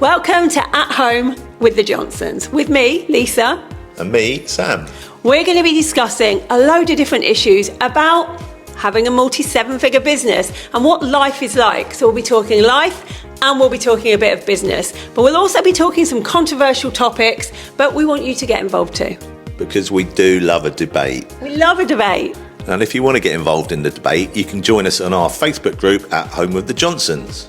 Welcome to At Home with the Johnsons. With me, Lisa. And me, Sam. We're going to be discussing a load of different issues about having a multi-seven-figure business and what life is like. So we'll be talking life and we'll be talking a bit of business. But we'll also be talking some controversial topics, but we want you to get involved too. Because we do love a debate. We love a debate. And if you want to get involved in the debate, you can join us on our Facebook group At Home with the Johnsons.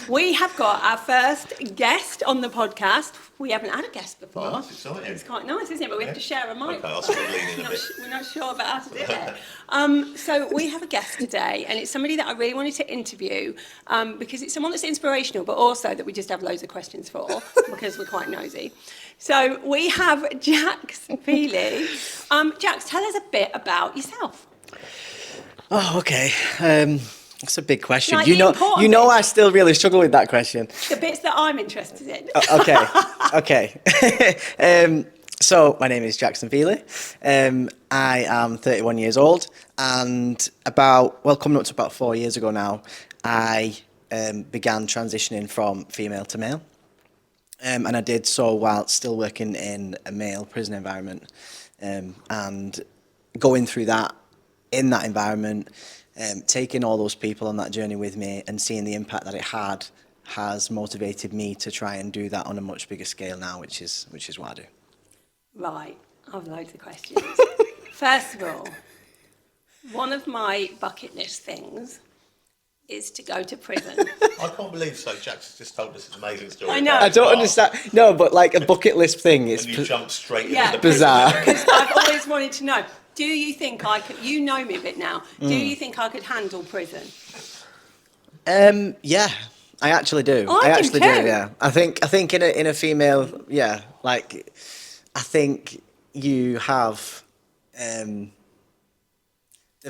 We have got our first guest on the podcast. We haven't had a guest before. Oh, that's exciting. It's quite nice, isn't it? But we have to share a mic. Okay, I'll start leaning a bit. We're not sure about how to do it. So we have a guest today, and it's somebody that I really wanted to interview because it's someone that's inspirational, but also that we just have loads of questions for because we're quite nosy. So we have Jaxon Feeley. Jax, tell us a bit about yourself. Oh, okay. That's a big question. Like you know, I still really struggle with that question. The bits that I'm interested in. Okay. So my name is Jaxon Feeley. I am 31 years old, and coming up to about 4 years ago now, I began transitioning from female to male. And I did so while still working in a male prison environment, and going through that in that environment. Taking all those people on that journey with me and seeing the impact that it had has motivated me to try and do that on a much bigger scale now, which is what I do. Right, I've loads of questions. First of all, one of my bucket list things is to go to prison. I can't believe so. Jax just told us an amazing story. I know. I don't understand. No, but like a bucket list thing is And you jump straight into the bizarre. Because I've always wanted to know. Do you think I could? You know me a bit now. Do you think I could handle prison? Yeah, I actually do. I do actually too. Yeah, I think in a female, yeah, like I think you have the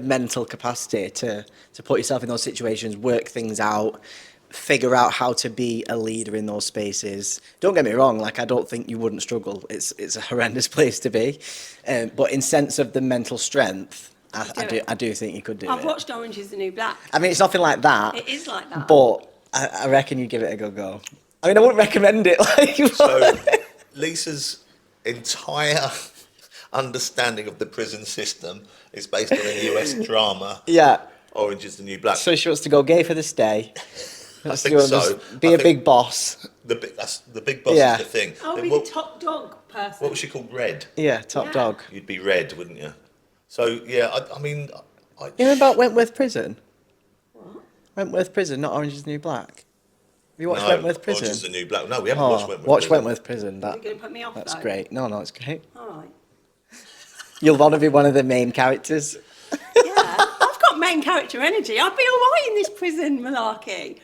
mental capacity to put yourself in those situations, work things out, figure out how to be a leader in those spaces. Don't get me wrong, like I don't think you wouldn't struggle. It's a horrendous place to be, but in sense of the mental strength, I do think you could do it. I've watched Orange is the New Black. I mean, it's nothing like that. It is like that. But I reckon you'd give it a good go. I mean, I wouldn't recommend it. So Lisa's entire understanding of the prison system is based on a US drama. Yeah. Orange is the New Black. So she wants to go gay for this day. I think so. Be a big boss. The big boss Yeah. is the thing. I'll be the top dog person. What was she called? Red. Yeah, top Yeah. dog. You'd be Red, wouldn't you? So yeah, I mean, You know about Wentworth Prison? What? Wentworth Prison, not Orange is the New Black. Have you watched no, Wentworth Prison? Orange is the New Black. No, we haven't watched Wentworth. Watch Prison. Wentworth Prison. Are you going to put me off, That's though? great. No, it's great. All right. You'll want to be one of the main characters. Yeah, I've got main character energy. I'd be all right in this prison malarkey.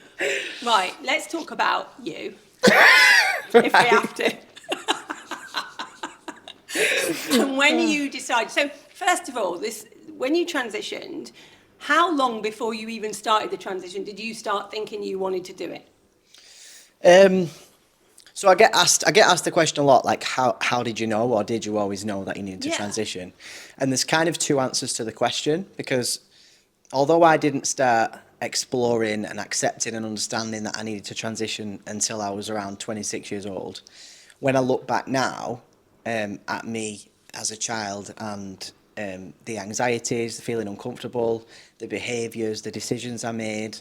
Right, let's talk about you. If we have to. And when you decide, so first of all, when you transitioned, how long before you even started the transition did you start thinking you wanted to do it? So I get asked the question a lot, like how did you know, or did you always know that you needed to Yeah. transition? And there's kind of two answers to the question, because although I didn't start exploring and accepting and understanding that I needed to transition until I was around 26 years old, when I look back now at me as a child and the anxieties, the feeling uncomfortable, the behaviours, the decisions I made,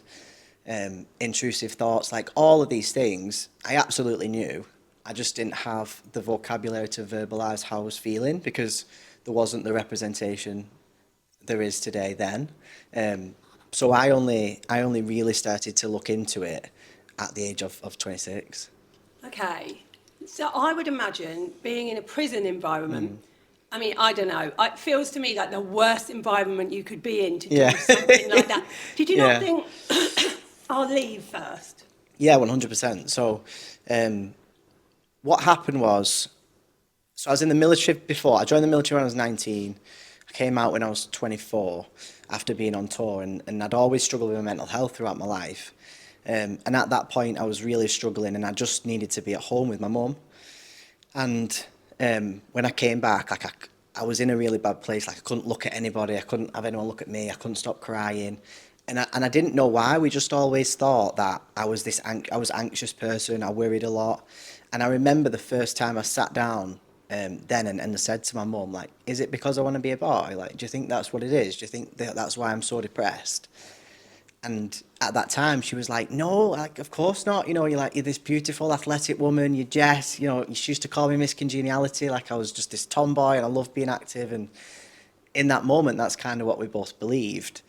intrusive thoughts, like all of these things, I absolutely knew. I just didn't have the vocabulary to verbalise how I was feeling because there wasn't the representation there is today then. So I only really started to look into it at the age of 26. Okay, so I would imagine being in a prison environment, I mean, I don't know, it feels to me like the worst environment you could be in to do something like that. Did you not think, I'll leave first? Yeah, 100%. So what happened was, so I was in the military before. I joined the military when I was 19. I came out when I was 24 after being on tour, and I'd always struggled with my mental health throughout my life. And at that point, I was really struggling, and I just needed to be at home with my mum. And when I came back, I was in a really bad place. Like I couldn't look at anybody. I couldn't have anyone look at me. I couldn't stop crying. I didn't know why. We just always thought that I was I was anxious person. I worried a lot. And I remember the first time I sat down then and I said to my mum, like, is it because I want to be a boy? Like, do you think that's what it is? Do you think that's why I'm so depressed? And at that time, she was like, no, like, of course not. You know, you're this beautiful, athletic woman. You're Jess. You know, she used to call me Miss Congeniality. Like, I was just this tomboy and I loved being active. And in that moment, that's kind of what we both believed.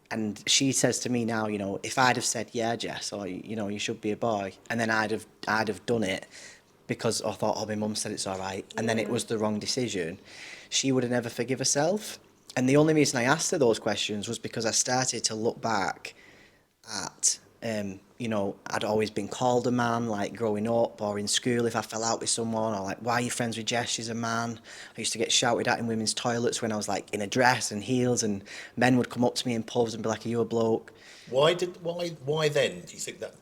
And she says to me now, you know, if I'd have said, yeah, Jess, or, you know, you should be a boy, and then I'd have done it because I thought, oh, my mum said it's all right, and then it was the wrong decision, she would have never forgive herself. And the only reason I asked her those questions was because I started to look back at, you know, I'd always been called a man, like growing up or in school if I fell out with someone, or like, why are you friends with Jess? She's a man. I used to get shouted at in women's toilets when I was like in a dress and heels, and men would come up to me in pubs and be like, are you a bloke? Why then do you think that?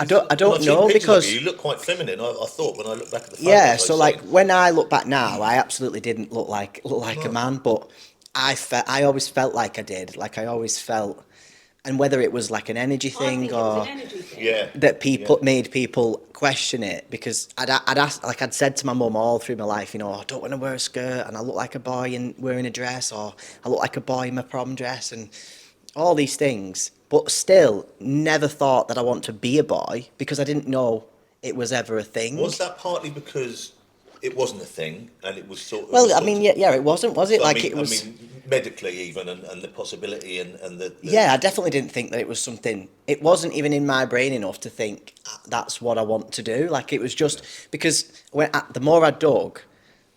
I don't when I've seen know, pictures of because you look quite feminine. I thought when I look back at the photos. yeah, so like when I look back now, I absolutely didn't look like a No. man, but I always felt like I did. Like I always felt, and whether it was like an energy I think thing it was or an energy thing. Yeah. that people made people question it, because I'd asked, like I'd said to my mum all through my life, you know, I don't want to wear a skirt and I look like a boy in wearing a dress, or I look like a boy in my prom dress, and all these things, but still never thought that I want to be a boy because I didn't know it was ever a thing. Was that partly because it wasn't a thing and it was sort of? Well, I mean, yeah, it wasn't, was it? So, Like it was. I mean, medically even, and the possibility and the. Yeah, I definitely didn't think that it was something. It wasn't even in my brain enough to think that's what I want to do. Like it was just because the more I dug,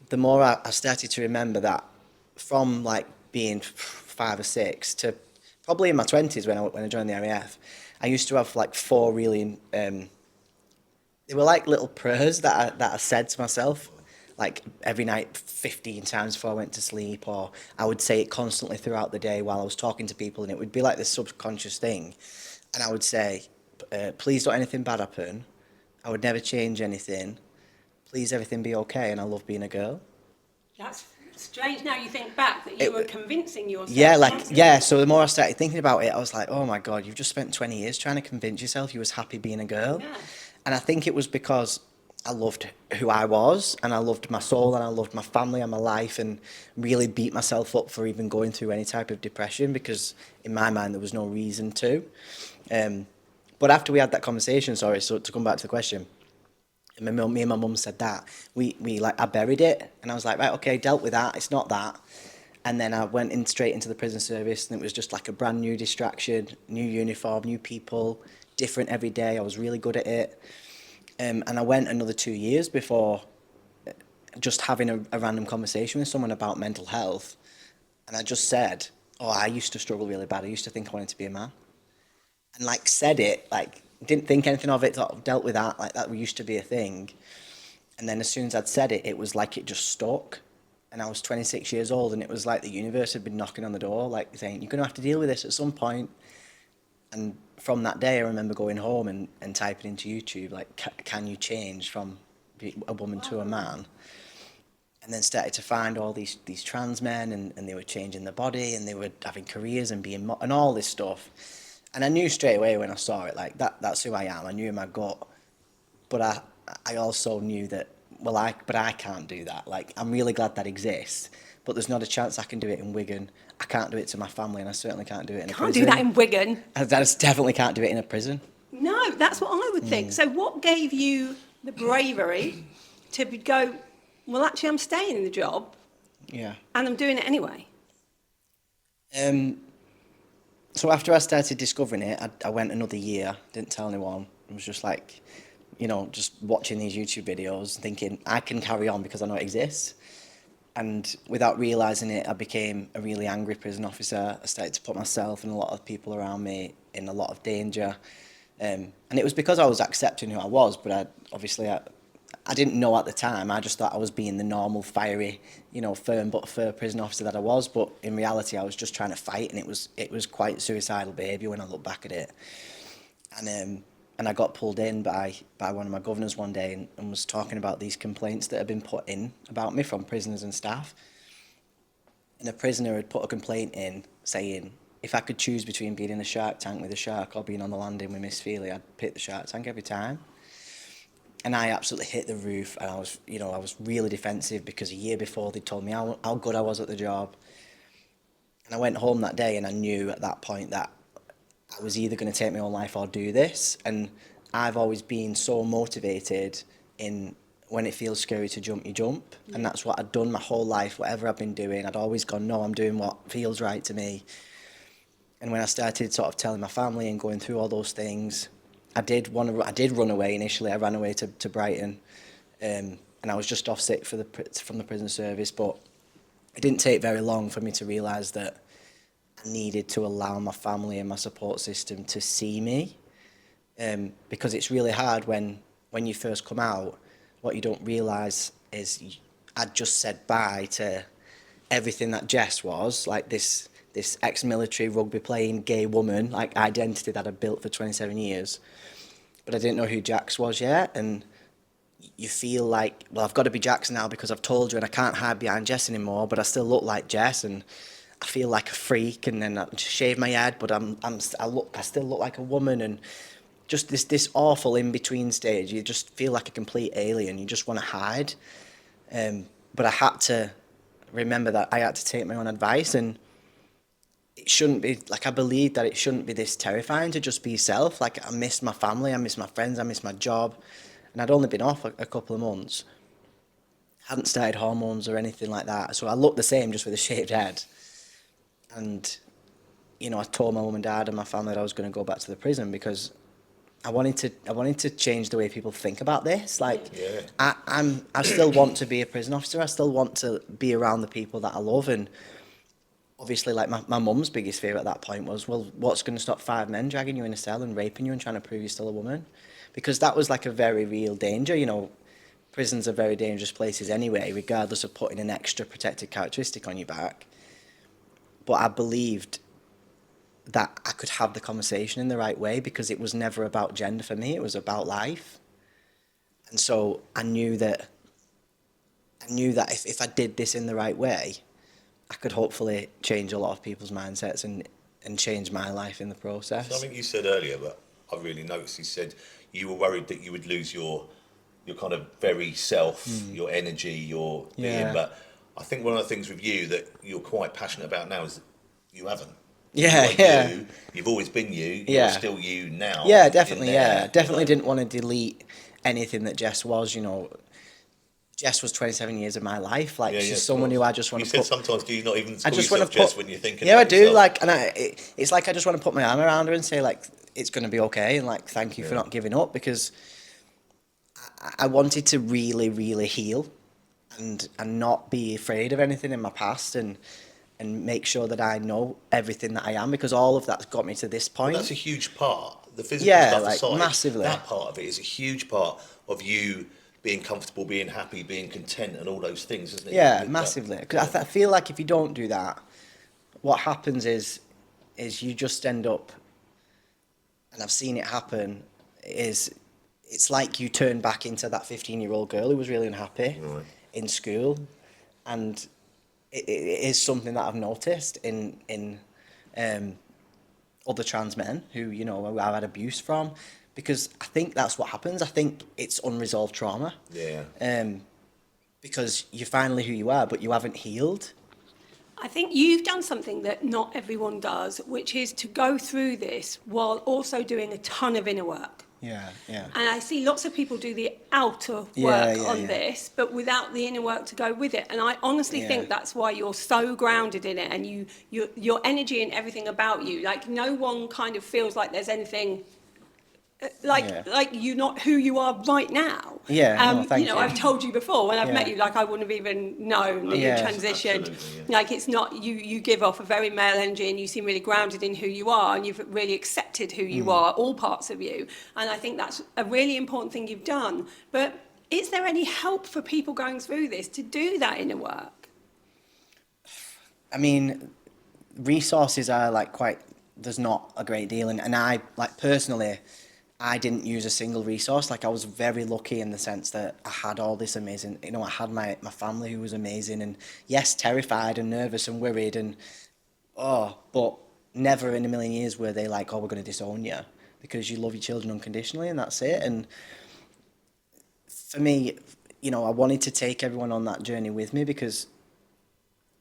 the more I started to remember that from like being 5 or 6 to probably in my 20s when I joined the RAF, I used to have like 4 really. They were like little prayers that I said to myself, like every night 15 times before I went to sleep, or I would say it constantly throughout the day while I was talking to people, and it would be like this subconscious thing. And I would say, please don't anything bad happen. I would never change anything. Please everything be okay, and I love being a girl. That's strange now you think back that you were convincing yourself. Yeah, like, yeah, so the more I started thinking about it, I was like, oh my God, you've just spent 20 years trying to convince yourself you was happy being a girl. Yeah. And I think it was because I loved who I was, and I loved my soul, and I loved my family and my life, and really beat myself up for even going through any type of depression, because in my mind there was no reason to. But after we had that conversation, sorry, so to come back to the question, me and my mum said that, we like, I buried it, and I was like, right, okay, dealt with that, it's not that. And then I went in straight into the prison service, and it was just like a brand new distraction, new uniform, new people, different every day. I was really good at it. And I went another 2 years before just having a random conversation with someone about mental health. And I just said, oh, I used to struggle really bad. I used to think I wanted to be a man. And like said it, like didn't think anything of it, sort of dealt with that, like that used to be a thing. And then as soon as I'd said it, it was like it just stuck. And I was 26 years old, and it was like the universe had been knocking on the door, like saying, you're going to have to deal with this at some point. And from that day, I remember going home and typing into YouTube, like, can you change from a woman to a man? And then started to find all these trans men, and they were changing their body, and they were having careers and being, and all this stuff. And I knew straight away when I saw it, like, that's who I am. I knew in my gut. But I also knew that, well, I can't do that. Like, I'm really glad that exists, but there's not a chance I can do it in Wigan. I can't do it to my family, and I certainly can't do it in a prison. Can't do that in Wigan. I just definitely can't do it in a prison. No, that's what I would think. So what gave you the bravery to go, well, actually, I'm staying in the job, Yeah. and I'm doing it anyway? So after I started discovering it, I went another year, didn't tell anyone. It was just like, you know, just watching these YouTube videos, thinking I can carry on because I know it exists. And without realising it, I became a really angry prison officer. I started to put myself and a lot of people around me in a lot of danger. And it was because I was accepting who I was, but I didn't know at the time. I just thought I was being the normal, fiery, you know, firm but fair prison officer that I was. But in reality, I was just trying to fight, and it was quite suicidal behaviour when I look back at it. And I got pulled in by one of my governors one day, and was talking about these complaints that had been put in about me from prisoners and staff. And a prisoner had put a complaint in saying if I could choose between being in the Shark Tank with a shark or being on the landing with Miss Feeley, I'd pick the Shark Tank every time. And I absolutely hit the roof, and I was really defensive because a year before they told me how good I was at the job. And I went home that day and I knew at that point that I was either going to take my own life or do this. And I've always been so motivated in when it feels scary to jump, you jump. And that's what I'd done my whole life, whatever I've been doing. I'd always gone, no, I'm doing what feels right to me. And when I started sort of telling my family and going through all those things, I did run away initially. I ran away to Brighton, and I was just off sick from the prison service. But it didn't take very long for me to realise that I needed to allow my family and my support system to see me, because it's really hard when you first come out. What you don't realise is I'd just said bye to everything that Jess was, like this ex-military rugby playing gay woman, like identity that I'd built for 27 years. But I didn't know who Jax was yet, and you feel like, well, I've got to be Jax now because I've told you, and I can't hide behind Jess anymore, but I still look like Jess, and I feel like a freak, and then I shave my head, but I still look like a woman, and just this awful in-between stage. You just feel like a complete alien. You just want to hide. But I had to remember that I had to take my own advice, and it shouldn't be, like, I believe that it shouldn't be this terrifying to just be yourself. Like, I miss my family, I miss my friends, I miss my job. And I'd only been off a couple of months. Hadn't started hormones or anything like that. So I looked the same, just with a shaved head. And, I told my mum and dad and my family that I was going to go back to the prison because I wanted to change the way people think about this. Like, yeah. I still want to be a prison officer. I still want to be around the people that I love. And obviously, like, my mum's biggest fear at that point was, well, what's going to stop 5 men dragging you in a cell and raping you and trying to prove you're still a woman? Because that was like a very real danger. Prisons are very dangerous places anyway, regardless of putting an extra protected characteristic on your back. But I believed that I could have the conversation in the right way because it was never about gender for me. It was about life. And so I knew that if I did this in the right way, I could hopefully change a lot of people's mindsets and change my life in the process. Something you said earlier, but I really noticed, you said you were worried that you would lose your kind of very self, your energy, your being. But I think one of the things with you that you're quite passionate about now is that you haven't. Yeah. You've always been you. You're still you now. Yeah, definitely. Definitely didn't want to delete anything that Jess was. Jess was 27 years of my life. Like, she's someone who I just want to put... You said sometimes, do you not even call yourself Jess when you're thinking Yeah, I about do. yourself? Like, and it's like I just want to put my arm around her and say, like, it's going to be okay, and, like, thank you for not giving up, because I wanted to really, really heal and not be afraid of anything in my past, and make sure that I know everything that I am, because all of that's got me to this point. Well, that's a huge part. The physical stuff aside, massively. That part of it is a huge part of you being comfortable, being happy, being content, and all those things, isn't it? Yeah, massively. Because I feel like if you don't do that, what happens is you just end up, and I've seen it happen, it's like you turn back into that 15-year-old girl who was really unhappy in school, and it is something that I've noticed in other trans men who I've had abuse from, because I think that's what happens. I think it's unresolved trauma. Yeah. Because you're finally who you are, but you haven't healed. I think you've done something that not everyone does, which is to go through this while also doing a ton of inner work. Yeah. And I see lots of people do the outer work on this, but without the inner work to go with it. And I honestly think that's why you're so grounded in it, and your energy and everything about you. Like, no one kind of feels like there's anything like you're not who you are right now. Thank you. I've told you before when I've met you, like, I wouldn't have even known that you transitioned. Like, it's not you give off a very male energy, and you seem really grounded in who you are, and you've really accepted who you are, all parts of you. And I think that's a really important thing you've done. But is there any help for people going through this to do that inner work? I mean, resources are there's not a great deal, and I, like, personally, I didn't use a single resource. Like, I was very lucky in the sense that I had all this amazing, I had my family who was amazing, and yes, terrified and nervous and worried, but never in a million years were they like, oh, we're going to disown you because you love your children unconditionally and that's it. And for me, you know, I wanted to take everyone on that journey with me because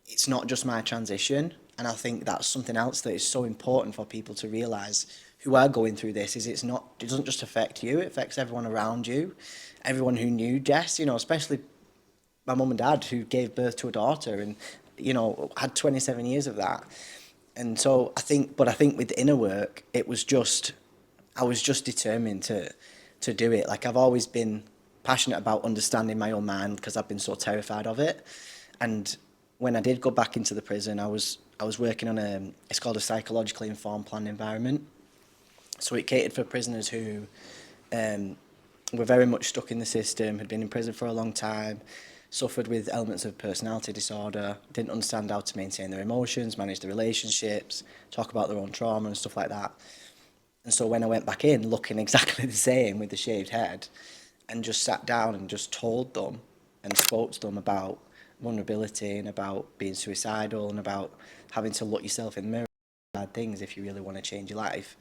it's not just my transition. And I think that's something else that is so important for people to realise who are going through this is it doesn't just affect you, it affects everyone around you, everyone who knew Jess, you know, especially my mum and dad who gave birth to a daughter and, you know, had 27 years of that. And so I think with the inner work, I was just determined to do it. Like I've always been passionate about understanding my own mind because I've been so terrified of it. And when I did go back into the prison, I was working on it's called a psychologically informed planned environment. So it catered for prisoners who were very much stuck in the system, had been in prison for a long time, suffered with elements of personality disorder, didn't understand how to maintain their emotions, manage their relationships, talk about their own trauma and stuff like that. And so when I went back in, looking exactly the same with the shaved head, and just sat down and just told them and spoke to them about vulnerability and about being suicidal and about having to look yourself in the mirror, bad things if you really want to change your life,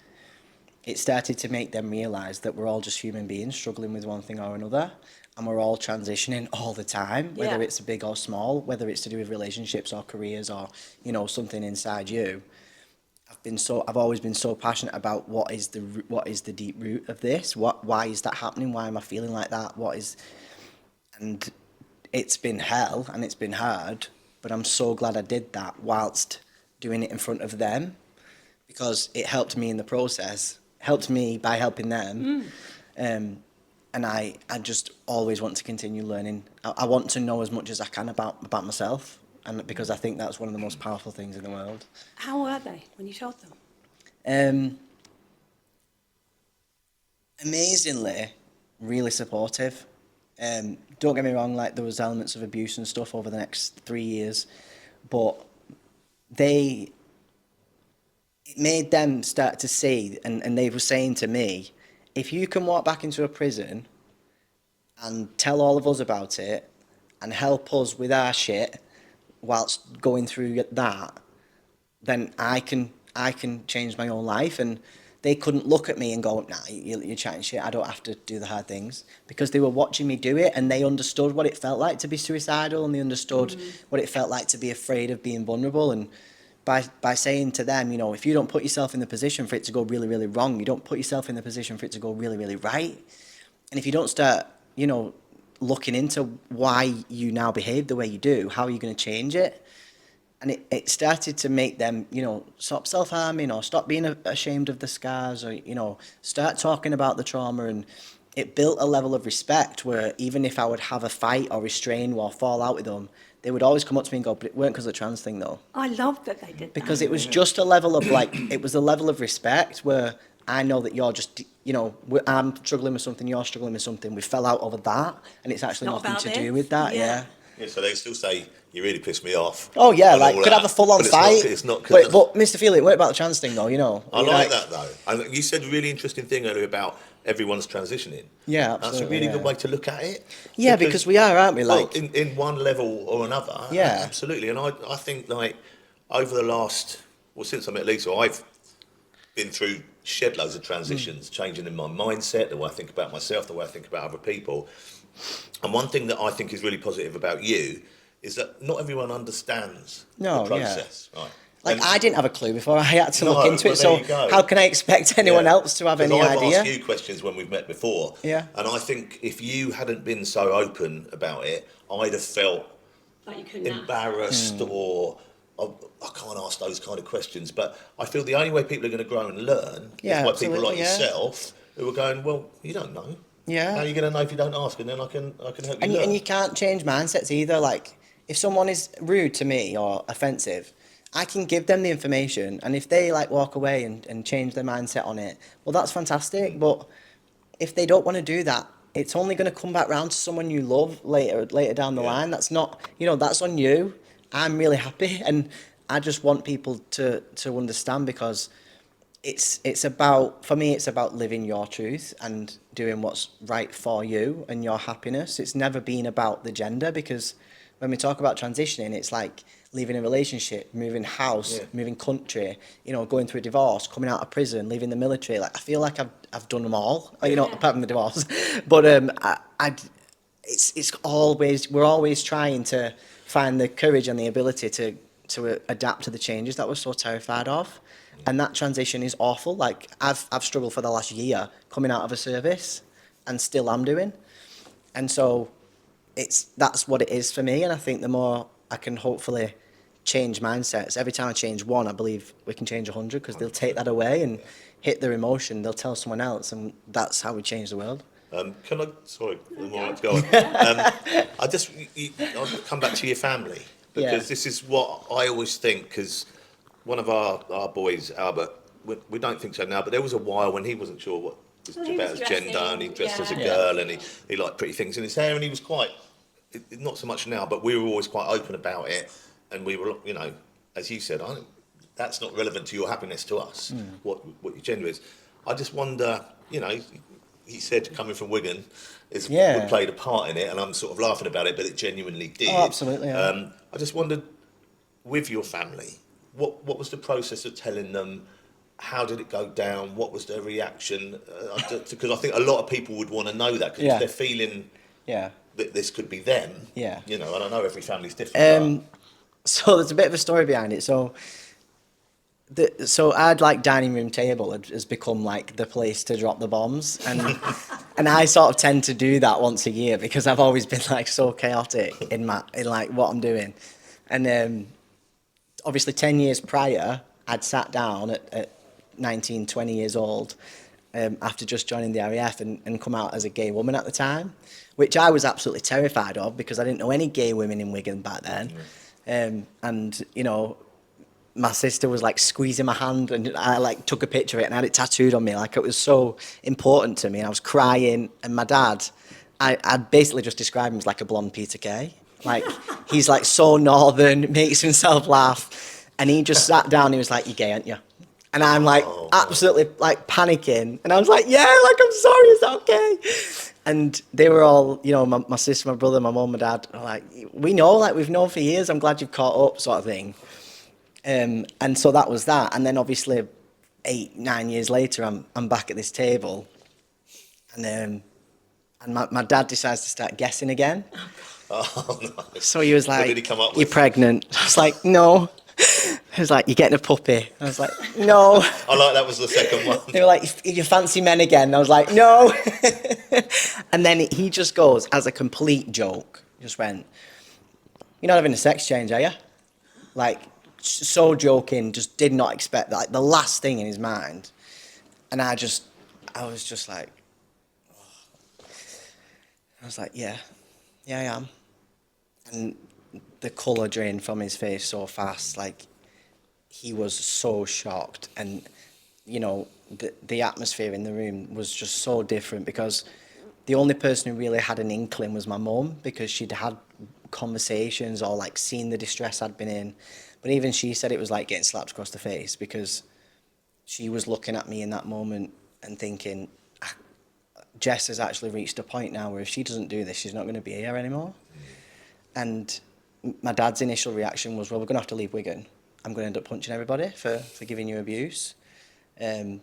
it started to make them realise that we're all just human beings struggling with one thing or another, and we're all transitioning all the time, whether it's big or small, whether it's to do with relationships or careers or, you know, something inside you. I've always been so passionate about what is the deep root of this, why is that happening, why am I feeling like that, and it's been hell and it's been hard, but I'm so glad I did that whilst doing it in front of them, because it helped me in the process, helped me by helping them. And I just always want to continue learning. I want to know as much as I can about myself, and because I think that's one of the most powerful things in the world. How were they when you told them? Amazingly, really supportive. Don't get me wrong, like there was elements of abuse and stuff over the next 3 years, but it made them start to see, and they were saying to me, if you can walk back into a prison and tell all of us about it and help us with our shit whilst going through that, then I can change my own life. And they couldn't look at me and go, nah, you're chatting shit, I don't have to do the hard things, because they were watching me do it and they understood what it felt like to be suicidal, and they understood what it felt like to be afraid of being vulnerable. And by saying to them, you know, if you don't put yourself in the position for it to go really, really wrong, you don't put yourself in the position for it to go really, really right. And if you don't start, you know, looking into why you now behave the way you do, how are you going to change it? And it started to make them, you know, stop self-harming or stop being ashamed of the scars, or, you know, start talking about the trauma. And it built a level of respect where even if I would have a fight or restrain or fall out with them, they would always come up to me and go, but it weren't because of the trans thing though. I love that they did that. Because it was just a level of like, it was a level of respect where I know that you're just, you know, I'm struggling with something, you're struggling with something. We fell out over that, and it's actually not nothing about to this. do with that. Yeah. Yeah, so they still say, you really pissed me off. Oh yeah, and like all could that, have a full-on but fight. It's not But Mr. Feeley, it weren't about the trans thing though, you know. I like that though. And you said a really interesting thing earlier about everyone's transitioning. Yeah, That's a absolutely, really yeah. good way to look at it. Yeah, because we are, aren't we? Well, Like, in one level or another. Yeah. Absolutely. And I think like over the last, well, since I met Lisa, I've been through shed loads of transitions, changing in my mindset, the way I think about myself, the way I think about other people. And one thing that I think is really positive about you is that not everyone understands the process. Right. Like And- I didn't have a clue before I had to look into well, it. there So you go. how can I expect anyone Yeah. else to have any I've idea? asked you questions when we've met before. Yeah. And I think if you hadn't been so open about it, I'd have felt Like you couldn't embarrassed or I can't ask those kind of questions. But I feel the only way people are going to grow and learn Yeah, is by people absolutely, like yeah. yourself who are going, well, you don't know. Yeah. How are you going to know if you don't ask? And then I can help you learn. And you can't change mindsets either. Like, if someone is rude to me or offensive, I can give them the information, and if they like walk away and change their mindset on it, well, that's fantastic. But if they don't want to do that, it's only going to come back round to someone you love later down the line. That's not, you know, that's on you. I'm really happy, and I just want people to understand, because it's about, for me, it's about living your truth and doing what's right for you and your happiness. It's never been about the gender, because when we talk about transitioning, it's like leaving a relationship, moving house, moving country, you know, going through a divorce, coming out of prison, leaving the military. Like, I feel like I've done them all, you know, apart from the divorce. But it's always, we're always trying to find the courage and the ability to adapt to the changes that we're so terrified of. And that transition is awful. Like, I've struggled for the last year coming out of a service, and still am doing. And so that's what it is for me. And I think the more I can hopefully change mindsets, every time I change one, I believe we can change 100, because they'll take that away and hit their emotion, they'll tell someone else, and that's how we change the world. Can I, sorry, go on. I'll come back to your family, because this is what I always think, because one of our boys, Albert, we don't think so now, but there was a while when he wasn't sure what was about his gender, and he dressed as a girl, and he liked pretty things in his hair, and he was quite, not so much now, but we were always quite open about it, and we were, you know, as you said, that's not relevant to your happiness to us, what your gender is. I just wonder, you know, he said coming from Wigan would played a part in it, and I'm sort of laughing about it, but it genuinely did. Oh, absolutely. Yeah. I just wondered, with your family, what was the process of telling them? How did it go down? What was their reaction? Because I think a lot of people would want to know that, because if they're feeling that this could be them, you know, and I know every family's different. So there's a bit of a story behind it. So I'd like dining room table has become like the place to drop the bombs, and I sort of tend to do that once a year, because I've always been like so chaotic in like what I'm doing, and obviously 10 years prior I'd sat down at 19, 20 years old, after just joining the RAF, and come out as a gay woman at the time, which I was absolutely terrified of, because I didn't know any gay women in Wigan back then. And, you know, my sister was like squeezing my hand, and I like took a picture of it and had it tattooed on me. Like, it was so important to me. I was crying, and my dad, I'd basically just describe him as like a blonde Peter Kay. Like, he's like so northern, makes himself laugh. And he just sat down and he was like, "You're gay, aren't you?" And I'm like, absolutely like panicking. And I was like, "Yeah, like, I'm sorry, is that okay?" And they were all, you know, my sister, my brother, my mum, my dad, are like, "We know, like, we've known for years. I'm glad you've caught up," sort of thing. And so that was that. And then obviously 8-9 years later, I'm back at this table, and my dad decides to start guessing again. Oh, no. So he was like, "What did he come up with?" "You're pregnant." I was like, "No." He was like, "You're getting a puppy." I was like, "No." I like that was the second one. They were like, "You fancy men again?" I was like, "No." And then he just goes, as a complete joke, just went, "You're not having a sex change, are you?" Like, so joking, just did not expect that. Like, the last thing in his mind. And I was just like, oh. I was like, yeah, I am. And the colour drained from his face so fast, like, he was so shocked. And, you know, the atmosphere in the room was just so different, because the only person who really had an inkling was my mum, because she'd had conversations or like seen the distress I'd been in. But even she said it was like getting slapped across the face, because she was looking at me in that moment and thinking, Jess has actually reached a point now where if she doesn't do this, she's not going to be here anymore. And my dad's initial reaction was, "Well, we're going to have to leave Wigan. I'm going to end up punching everybody for giving you abuse." And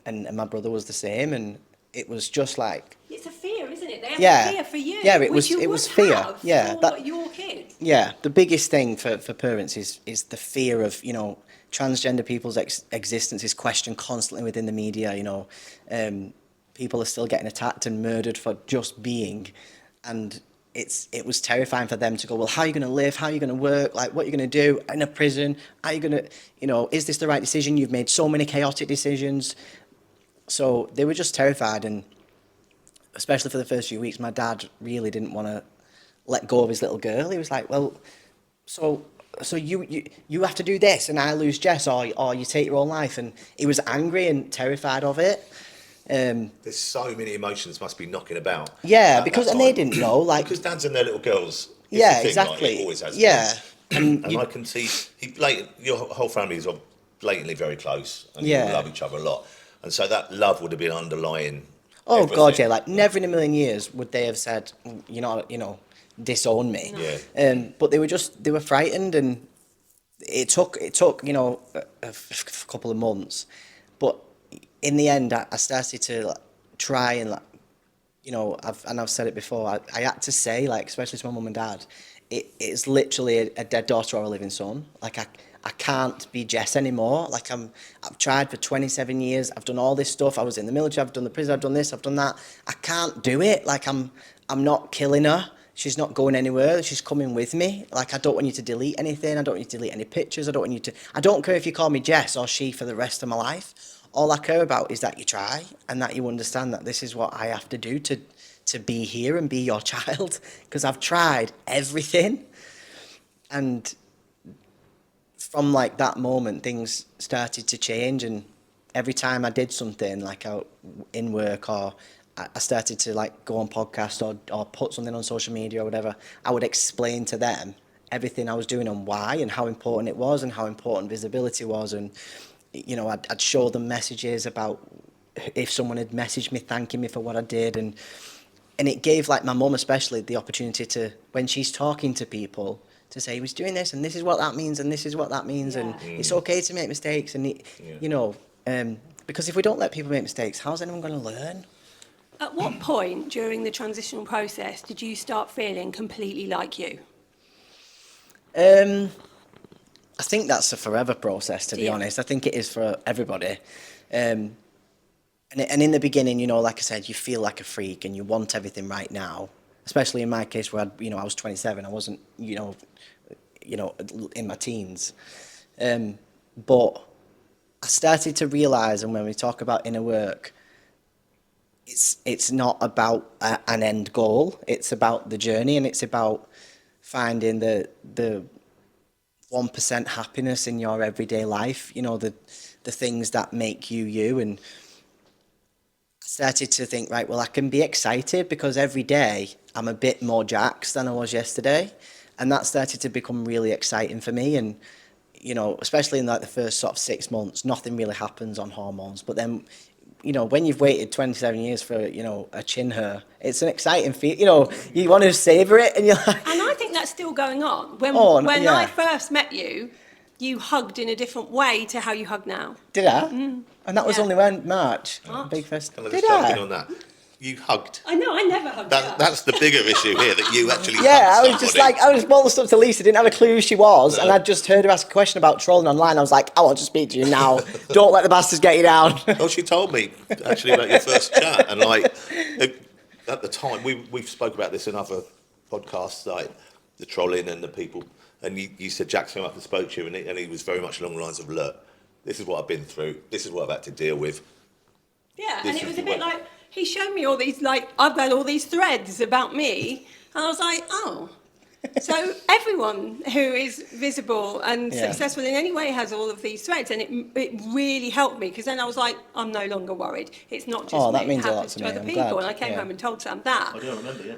my brother was the same. And it was just like... It's a fear, isn't it? They have a fear for you. Yeah, it was fear. Yeah, for your kid. Yeah, the biggest thing for parents is the fear of, you know, transgender people's existence is questioned constantly within the media. You know, people are still getting attacked and murdered for just being, and it was terrifying for them to go, "Well, how are you going to live? How are you going to work? Like, what are you going to do in a prison? Are you going to, you know, is this the right decision? You've made so many chaotic decisions." So they were just terrified, and especially for the first few weeks, my dad really didn't want to let go of his little girl. He was like, "Well, so you have to do this, and I lose Jess, or you take your own life." And he was angry and terrified of it. There's so many emotions must be knocking about. Yeah, because and they didn't know, like, because dads and their little girls. Yeah, exactly. Like, it always has. Yeah, and I can see your whole family is blatantly very close, and you love each other a lot, and so that love would have been underlying. Oh everything. God, yeah. Like never in a million years would they have said, disown me. Yeah. But they were frightened, and it took a couple of months, but in the end, I started to like, try and like, I've said it before. I had to say, like, especially to my mum and dad, it's literally a dead daughter or a living son. Like I can't be Jess anymore. Like I've tried for 27 years. I've done all this stuff. I was in the military. I've done the prison. I've done this. I've done that. I can't do it. Like I'm not killing her. She's not going anywhere. She's coming with me. Like I don't want you to delete anything. I don't want you to delete any pictures. I don't care if you call me Jess or she for the rest of my life. All I care about is that you try and that you understand that this is what I have to do to be here and be your child, because I've tried everything. And from like that moment, things started to change, and every time I did something like out in work, or I started to like go on podcasts or put something on social media or whatever, I would explain to them everything I was doing and why and how important it was and how important visibility was. And I'd show them messages about if someone had messaged me thanking me for what I did, and it gave like my mum especially the opportunity to, when she's talking to people, to say he was doing this and this is what that means and this is what that means, and it's okay to make mistakes, and because if we don't let people make mistakes, how's anyone going to learn? At what point during the transitional process did you start feeling completely like you? I think that's a forever process, to be honest. I think it is for everybody. And in the beginning, like I said, you feel like a freak and you want everything right now. Especially in my case, where I was 27, I wasn't, in my teens. But I started to realise, and when we talk about inner work, it's not about an end goal. It's about the journey, and it's about finding the 1% happiness in your everyday life. The things that make you you. And I started to think, right, well, I can be excited because every day I'm a bit more Jax than I was yesterday, and that started to become really exciting for me. And especially in like the first sort of 6 months, nothing really happens on hormones, but then when you've waited 27 years for, a chin hair, it's an exciting feel. You want to savour it, and you're like... And I think that's still going on. When yeah. I first met you, you hugged in a different way to how you hug now. Did I? Mm. And that was only when March. Big fest. Can I just jump in on that? You hugged. I know, I never hugged her. That's the bigger issue here, that you actually Yeah, hugged I was just like, I was more stuff to Lisa, didn't have a clue who she was, and I'd just heard her ask a question about trolling online. I was like, I want to speak to you now. Don't let the bastards get you down. Oh, she told me, actually, about your first chat, and like, at the time, we've spoke about this in other podcasts, like the trolling and the people, and you said Jax came up and spoke to you, and he was very much along the lines of, look, this is what I've been through, this is what I've had to deal with. Yeah, and it was a bit like, he showed me all these, like, I've got all these threads about me, and I was like, oh. So everyone who is visible and successful in any way has all of these threads, and it really helped me, because then I was like, I'm no longer worried. It's not just that me, means it a lot happens to to me. other I'm people, glad. and I came home and told Sam that. I do remember, yeah.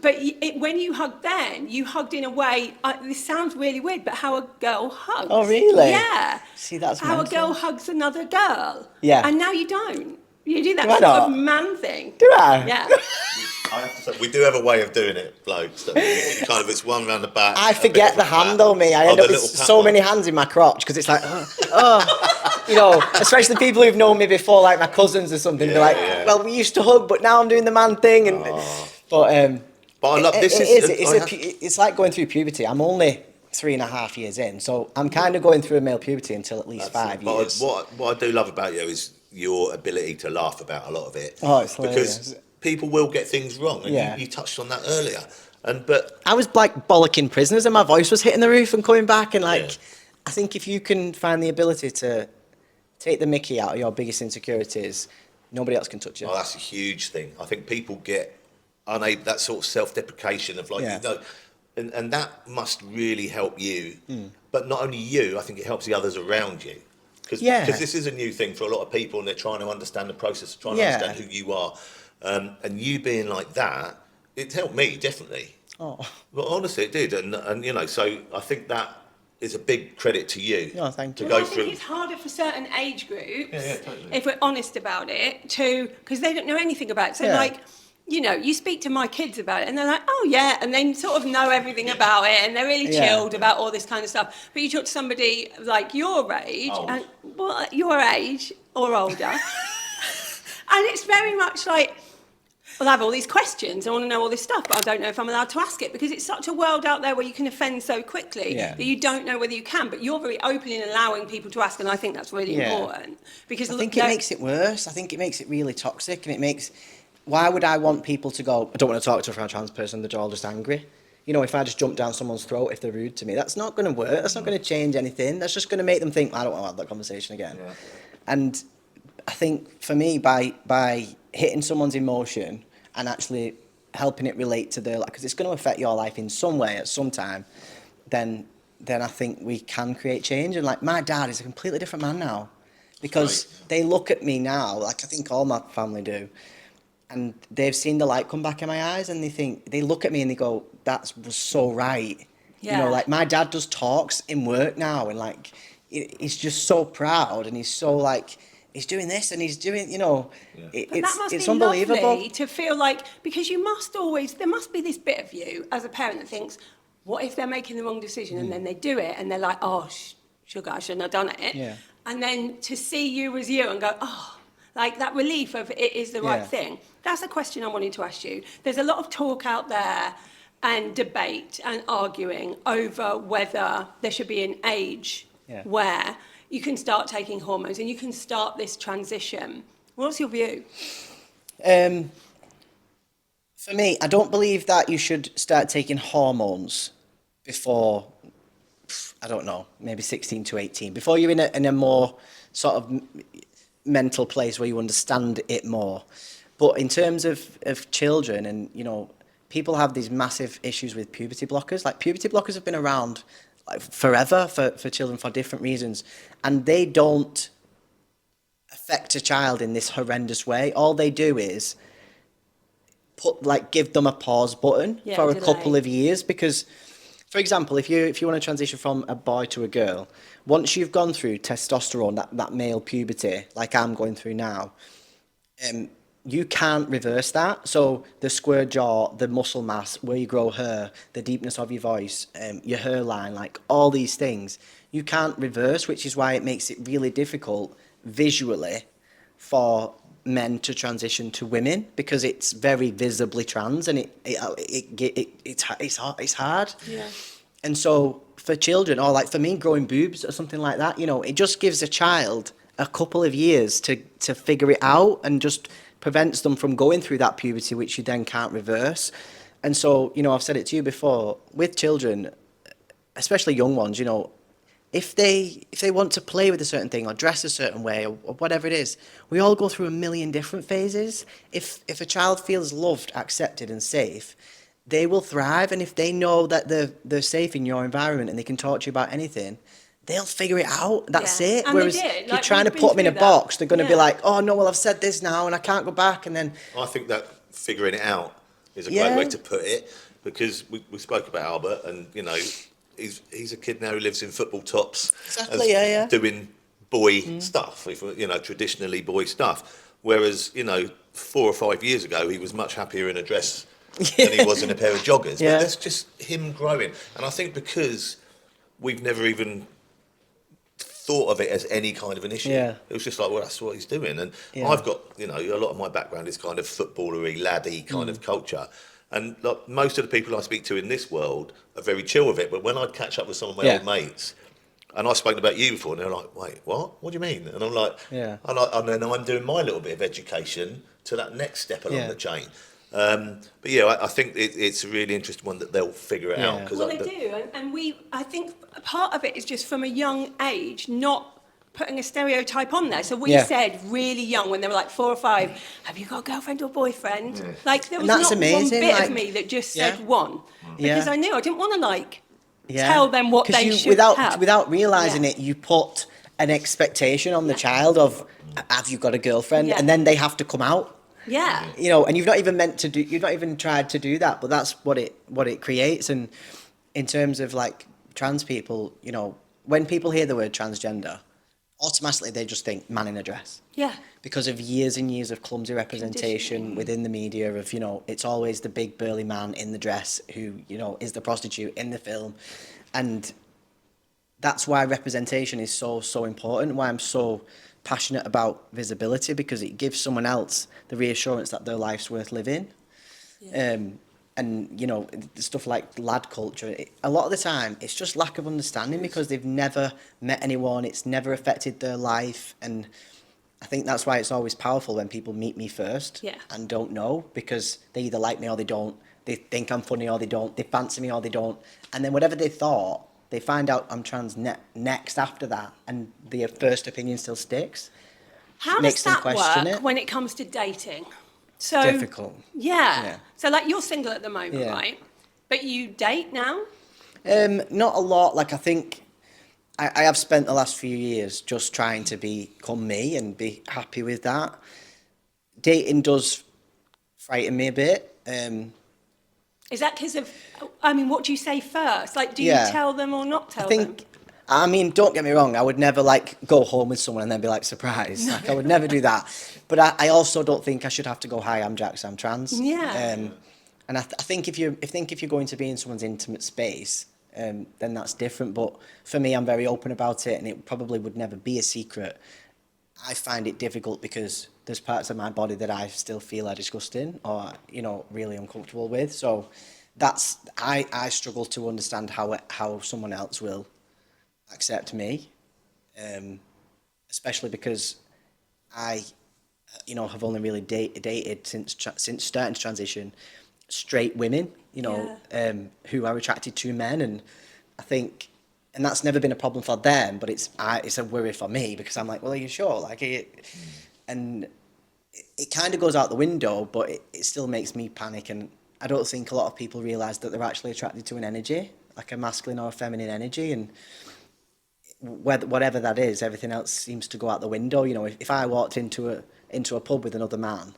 But when you hugged then, you hugged in a way, this sounds really weird, but how a girl hugs. Oh, really? Yeah. See, that's how mental. a girl hugs another girl. Yeah. And now you don't. You do that Do I sort not? of man thing. Do I? Yeah. I have to say, we do have a way of doing it, blokes. You kind of, it's one round the back. I forget the hand, though, me. I end up with so many hands in my crotch, because it's like, especially people who've known me before, like my cousins or something. They're like, well, we used to hug, but now I'm doing the man thing. And But I love this. It's like going through puberty. I'm only 3.5 years in, so I'm kind of going through a male puberty until at least 5 years. But what I do love about you is your ability to laugh about a lot of it. Oh, it's hilarious. Because people will get things wrong, and you touched on that earlier. But I was like bollocking prisoners, and my voice was hitting the roof and coming back, and I think if you can find the ability to take the mickey out of your biggest insecurities, nobody else can touch you. Oh, that's a huge thing. I think people get unable, that sort of self-deprecation of like, and that must really help you. But not only you, I think it helps the others around you. Because this is a new thing for a lot of people, and they're trying to understand the process, trying to understand who you are. And you being like that, it helped me, definitely. Oh. Well, honestly, it did. And so I think that is a big credit to you. No, thank to you. go Well, I think through. it's harder for certain age groups, Totally. if we're honest about it, because they don't know anything about it. So, Yeah. like, you know, you speak to my kids about it, and they're like, "Oh yeah," and they sort of know everything about it, and they're really Yeah. chilled about all this kind of stuff. But you talk to somebody like your age, Old. and well, your age or older, and it's very much like, well, I have all these questions, I want to know all this stuff, but I don't know if I'm allowed to ask it, because it's such a world out there where you can offend so quickly Yeah. that you don't know whether you can, but you're very open in allowing people to ask, and I think that's really Yeah. important. Because I think it makes it worse. I think it makes it really toxic, and it makes. Why would I want people to go? I don't want to talk to a trans person. They're all just angry. You know, if I just jump down someone's throat if they're rude to me, that's not going to work. That's not going to change anything. That's just going to make them think, I don't want to have that conversation again. Yeah. And I think for me, by hitting someone's emotion and actually helping it relate to their life, because it's going to affect your life in some way at some time, then I think we can create change. And like, my dad is a completely different man now, because they look at me now, like I think all my family do, and they've seen the light come back in my eyes, and they look at me and they go, that was so right. Yeah. You know, like my dad does talks in work now, and like he's just so proud, and he's so like, he's doing this and he's doing, you know, But that must it's be unbelievable. lovely to feel like, because there must be this bit of you as a parent that thinks, what if they're making the wrong decision and then they do it and they're like, oh, sugar, I shouldn't have done it. Yeah. And then to see you as you and go, oh, like that relief of it is the right Yeah. thing. That's a question I wanted to ask you. There's a lot of talk out there and debate and arguing over whether there should be an age Yeah. where you can start taking hormones and you can start this transition. What's your view? For me, I don't believe that you should start taking hormones before, I don't know, maybe 16 to 18, before you're in a more sort of mental place where you understand it more. But in terms of children, and, you know, people have these massive issues with puberty blockers. Like, puberty blockers have been around like forever for children for different reasons, and they don't affect a child in this horrendous way. All they do is give them a pause button for a couple of years, because, for example, if you want to transition from a boy to a girl, once you've gone through testosterone, that male puberty, like I'm going through now, you can't reverse that. So the square jaw, the muscle mass, where you grow hair, the deepness of your voice, your hairline, like all these things, you can't reverse, which is why it makes it really difficult visually for men to transition to women, because it's very visibly trans, and it's hard. Yeah. And so for children, or like for me, growing boobs or something like that, you know, it just gives a child a couple of years to figure it out, and just prevents them from going through that puberty, which you then can't reverse. And so, you know, I've said it to you before, with children, especially young ones, you know, if they want to play with a certain thing or dress a certain way or whatever it is, we all go through a million different phases. If a child feels loved, accepted and safe, they will thrive. And if they know that they're safe in your environment and they can talk to you about anything, they'll figure it out. That's it. And Whereas they did. if you're Like, trying to we've put been them in a through that. box, they're going to be like, oh no, well, I've said this now and I can't go back. And then I think that figuring it out is a great Yeah. way to put it, because we spoke about Albert, and you know, he's a kid now who lives in football tops, Exactly, yeah. doing boy stuff, you know, traditionally boy stuff. Whereas, you know, 4 or 5 years ago, he was much happier in a dress than he was in a pair of joggers. Yeah. But that's just him growing, and I think because we've never even thought of it as any kind of an issue. Yeah. It was just like, well, that's what he's doing. And Yeah. I've got, you know, a lot of my background is kind of footballery, laddie kind of culture. And like, most of the people I speak to in this world are very chill with it. But when I'd catch up with some of my old mates, and I've spoken about you before, and they're like, wait, what? What do you mean? And I'm like, Yeah. and then I'm doing my little bit of education to that next step along Yeah. the chain. But yeah, I think it's a really interesting one that they'll figure it out. Yeah. 'Cause Well, they do, and I think part of it is just from a young age, not putting a stereotype on there. So we Yeah. said really young, when they were like 4 or 5, have you got a girlfriend or boyfriend? Like, there was And that's not amazing, one bit like- of me that just Yeah. said one, because Yeah. I knew I didn't want to Yeah. tell them what 'Cause they you, should without have. without realizing Yeah. it, you put an expectation on the child of, have you got a girlfriend? Yeah. And then they have to come out. Yeah. You know, and you've not even tried to do that, but that's what it creates. And in terms of like trans people, you know, when people hear the word transgender, automatically they just think man in a dress. Yeah. Because of years and years of clumsy representation within the media of, you know, it's always the big burly man in the dress who, you know, is the prostitute in the film. And that's why representation is so important, why I'm so passionate about visibility, because it gives someone else the reassurance that their life's worth living. Yeah. And, you know, stuff like lad culture, a lot of the time, it's just lack of understanding because they've never met anyone, it's never affected their life. And I think that's why it's always powerful when people meet me first and don't know, because they either like me or they don't. They think I'm funny or they don't. They fancy me or they don't. And then whatever they thought, they find out I'm trans next after that, and their first opinion still sticks. How Makes does them that question work it. when it comes to dating? So Difficult. Yeah. So like you're single at the moment, Yeah. right? But you date now? Not a lot. Like I think I have spent the last few years just trying to become me and be happy with that. Dating does frighten me a bit. Is that because of, I mean, what do you say first? Like, do you Yeah. tell them or not tell I them? think, I mean, don't get me wrong, I would never like go home with someone and then be like, surprise. Like, I would never do that. But I also don't think I should have to go, hi, I'm Jax, I'm trans. Yeah. And I think if you're going to be in someone's intimate space, then that's different. But for me, I'm very open about it, and it probably would never be a secret. I find it difficult because there's parts of my body that I still feel are disgusting or, you know, really uncomfortable with. So that's, I struggle to understand how someone else will accept me, especially because I, you know, have only really dated since starting to transition straight women, you know, who are attracted to men, and I think, and that's never been a problem for them, but it's a worry for me because I'm like, well, are you sure? Like, and it kind of goes out the window, but it still makes me panic, and I don't think a lot of people realise that they're actually attracted to an energy, like a masculine or a feminine energy, and whatever that is, everything else seems to go out the window. You know, if I walked into a pub with another man,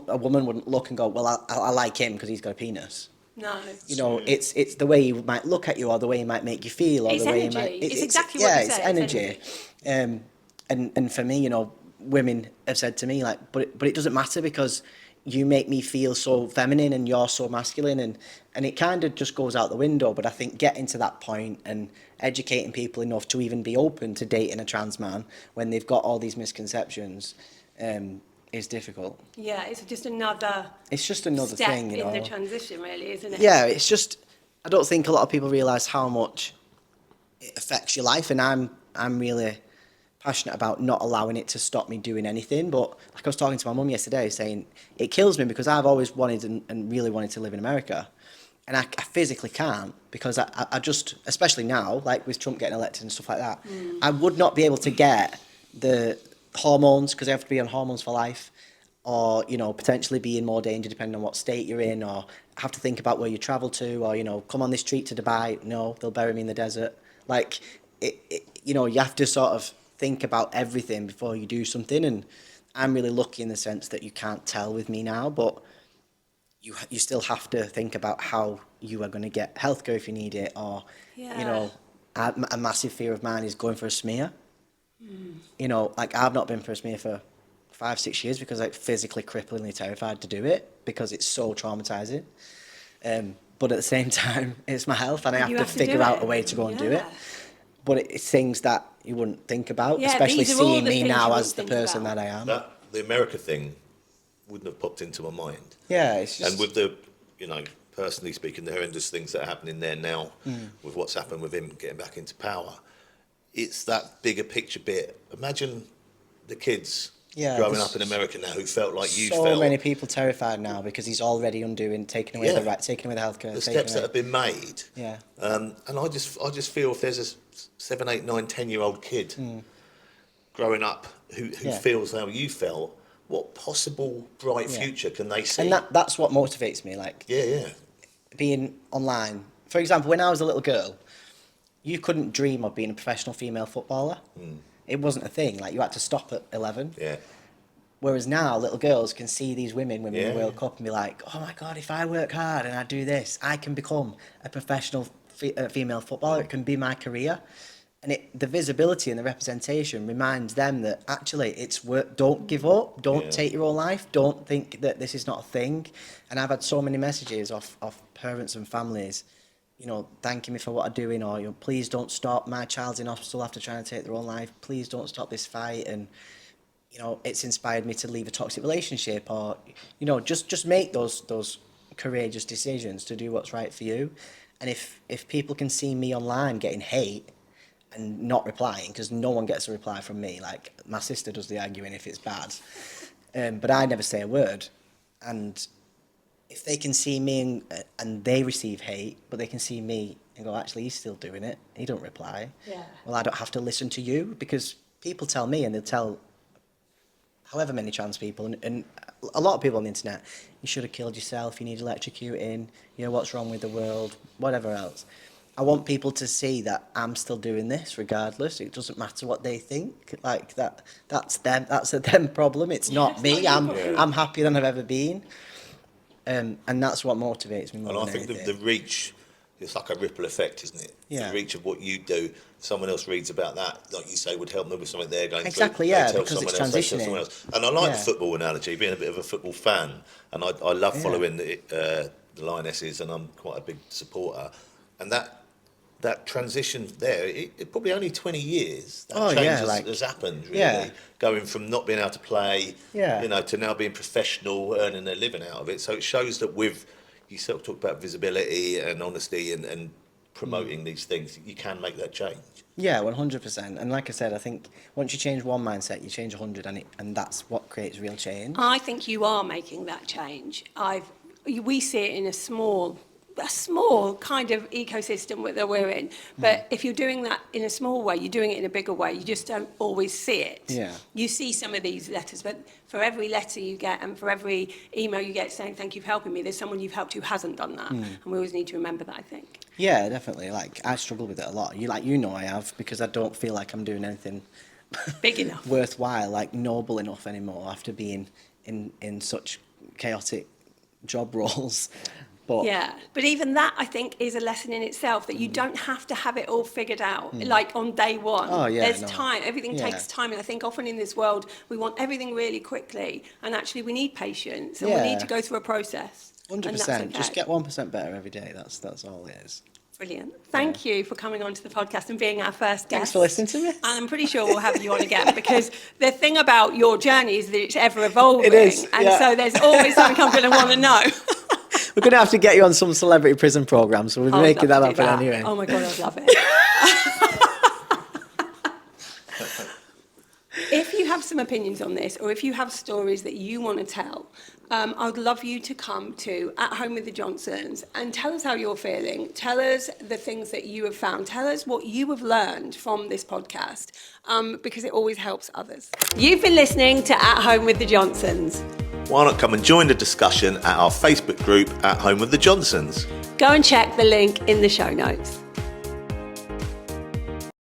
a woman wouldn't look and go, well, I like him because he's got a penis. No. You know, it's the way he might look at you, or the way he might make you feel, or It's the way energy. he might. It's exactly what you it's say, energy. it's energy. And for me, you know, women have said to me like, but it doesn't matter because you make me feel so feminine and you're so masculine, and it kind of just goes out the window. But I think getting to that point and educating people enough to even be open to dating a trans man when they've got all these misconceptions is difficult. Yeah, it's just another. It's just another step thing, you know. in the transition, really, isn't it? Yeah, it's just, I don't think a lot of people realise how much it affects your life, and I'm really passionate about not allowing it to stop me doing anything. But like I was talking to my mum yesterday, saying it kills me because I've always wanted and really wanted to live in America, and I physically can't because I just, especially now, like with Trump getting elected and stuff like that, I would not be able to get the hormones because I have to be on hormones for life, or, you know, potentially be in more danger depending on what state you're in, or have to think about where you travel to, or, you know, come on this treat to Dubai, no, they'll bury me in the desert. Like, you know, you have to sort of think about everything before you do something, and I'm really lucky in the sense that you can't tell with me now, but you still have to think about how you are going to get healthcare if you need it, or, you know, a massive fear of mine is going for a smear. You know, like I've not been for a smear for 5-6 years because I'm physically cripplingly terrified to do it because it's so traumatizing. But at the same time, it's my health and I have to figure out a way to go and do it. But it's things that you wouldn't think about, especially seeing me now as the person that I am. The America thing wouldn't have popped into my mind. Yeah, it's just... And with the, you know, personally speaking, the horrendous things that are happening there now, with what's happened with him getting back into power, it's that bigger picture bit. Imagine the kids growing up in America now who felt like you felt. So many people terrified now because he's already undoing, taking away the healthcare. The steps that have been made. Yeah. And I just feel if there's a 7, 8, 9, 10-year-old kid growing up who feels how you felt, what possible bright future can they see? And that's what motivates me. Like, being online. For example, when I was a little girl, you couldn't dream of being a professional female footballer. It wasn't a thing. Like, you had to stop at 11. Yeah. Whereas now, little girls can see these women in the World Cup and be like, oh my God, if I work hard and I do this, I can become a professional female footballer. It can be my career. And the visibility and the representation reminds them that actually it's work. Don't give up. Don't take your own life. Don't think that this is not a thing. And I've had so many messages off parents and families, you know, thanking me for what I'm doing, or, you know, please don't stop. My child's in hospital after trying to take their own life. Please don't stop this fight. And, you know, it's inspired me to leave a toxic relationship, or, you know, just make those courageous decisions to do what's right for you. And if people can see me online getting hate and not replying, because no one gets a reply from me, like my sister does the arguing if it's bad, but I never say a word. And if they can see me and they receive hate, but they can see me and go, actually, he's still doing it, he don't reply. Well, I don't have to listen to you, because people tell me, and they'll tell however many trans people and a lot of people on the internet, you should have killed yourself, you need electrocuting, you know, what's wrong with the world, whatever else. I want people to see that I'm still doing this regardless. It doesn't matter what they think. Like that's them. That's a them problem. It's not me. I'm happier than I've ever been. And that's what motivates me more. And I than think anything. the reach, it's like a ripple effect, isn't it? Yeah. The reach of what you do. If someone else reads about that, like you say, would help them with something they're going Exactly, through. yeah, They tell because it's someone else, they tell transitioning. someone else. And I like the Yeah. football analogy, being a bit of a football fan, and I love following the Lionesses, and I'm quite a big supporter. And that transition there, it probably only 20 years. That change has happened, really. Going from not being able to play, you know, to now being professional, earning a living out of it. So it shows that with, you sort of talk about visibility and honesty and promoting these things, you can make that change. Yeah, 100%. And like I said, I think once you change one mindset, you change 100, and that's what creates real change. I think you are making that change. We see it in a small kind of ecosystem that we're in. But if you're doing that in a small way, you're doing it in a bigger way. You just don't always see it. Yeah. You see some of these letters, but for every letter you get and for every email you get saying thank you for helping me, there's someone you've helped who hasn't done that. And we always need to remember that, I think. Yeah, definitely. Like, I struggle with it a lot. You know I have, because I don't feel like I'm doing anything Big enough. worthwhile, like noble enough anymore after being in such chaotic job roles. But but even that, I think, is a lesson in itself, that you don't have to have it all figured out, like on day one. Oh, yeah, There's no. time. Everything takes time. And I think often in this world, we want everything really quickly. And actually, we need patience and we need to go through a process. 100%. Just get 1% better every day. That's all it is. Brilliant. Thank you for coming onto the podcast and being our first guest. Thanks for listening to me. And I'm pretty sure we'll have you on again, because the thing about your journey is that it's ever evolving. It is, And so there's always something I'm going to want to know. We're going to have to get you on some celebrity prison program, so we'll be making that happen anyway. Oh my God, I'd love it. If you have some opinions on this, or if you have stories that you want to tell, I would love you to come to At Home with the Johnsons and tell us how you're feeling. Tell us the things that you have found. Tell us what you have learned from this podcast, because it always helps others. You've been listening to At Home with the Johnsons. Why not come and join the discussion at our Facebook group, At Home with the Johnsons? Go and check the link in the show notes.